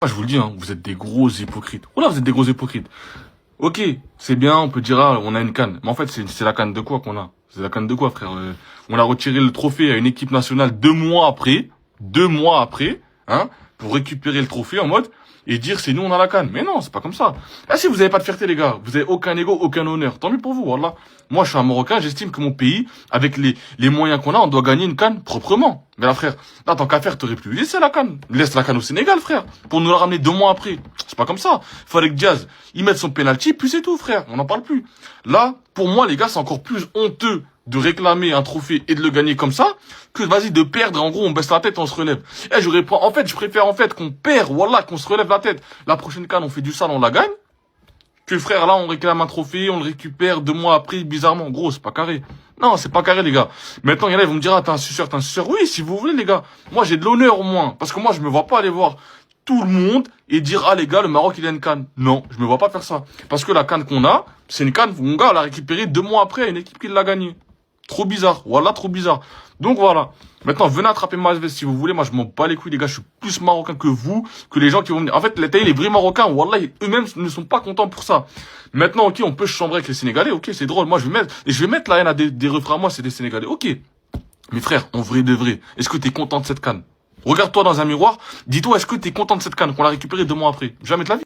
Moi, je vous le dis, hein, vous êtes des gros hypocrites. Voilà, vous êtes des gros hypocrites. Ok, c'est bien, on peut dire, ah, on a une canne. Mais en fait, c'est la canne de quoi qu'on a? C'est la canne de quoi, frère? On a retiré le trophée à une équipe nationale 2 mois après, hein, pour récupérer le trophée en mode, et dire c'est nous on a la canne. Mais non, c'est pas comme ça. Ah si, vous avez pas de fierté, les gars. Vous avez aucun ego, aucun honneur. Tant mieux pour vous, voilà. Moi, je suis un Marocain, j'estime que mon pays, avec les moyens qu'on a, on doit gagner une canne proprement. Mais là, frère, là, tant qu'à faire, t'aurais pu laisser la canne. Laisse la canne au Sénégal, frère. Pour nous la ramener 2 mois après. C'est pas comme ça. Fallait que Diaz, il mette son penalty, puis c'est tout, frère. On n'en parle plus. Là, pour moi, les gars, c'est encore plus honteux de réclamer un trophée et de le gagner comme ça, que vas-y de perdre, en gros on baisse la tête, on se relève. Eh, en fait, je préfère en fait qu'on perd, voilà, qu'on se relève la tête. La prochaine canne, on fait du sale, on la gagne. Que frère, là, on réclame un trophée, on le récupère 2 mois après, bizarrement. Gros, c'est pas carré. Non, c'est pas carré, les gars. Maintenant, il y en a, ils vont me dire, ah, t'es un suceur, t'es un suceur. Oui, si vous voulez, les gars. Moi, j'ai de l'honneur, au moins. Parce que moi, je me vois pas aller voir tout le monde et dire, ah, les gars, le Maroc, il a une canne. Non, je me vois pas faire ça. Parce que la canne qu'on a, c'est une canne, mon gars, on l'a récupérée 2 mois après à une équipe qui l'a gagnée. Trop bizarre. Voilà, trop bizarre. Donc voilà. Maintenant, venez attraper ma veste si vous voulez. Moi, je m'en bats les couilles, les gars. Je suis plus marocain que vous, que les gens qui vont venir. En fait, les vrais Marocains, wallah, eux-mêmes ne sont pas contents pour ça. Maintenant, ok, on peut se chambrer avec les Sénégalais. Ok, c'est drôle. Moi, je vais mettre la haine à des refrains. Moi, c'est des Sénégalais. Ok. Mais frère, en vrai de vrai, est-ce que t'es content de cette canne? Regarde-toi dans un miroir. Dis-toi, est-ce que t'es content de cette canne qu'on l'a récupérée 2 mois après? Jamais de la vie.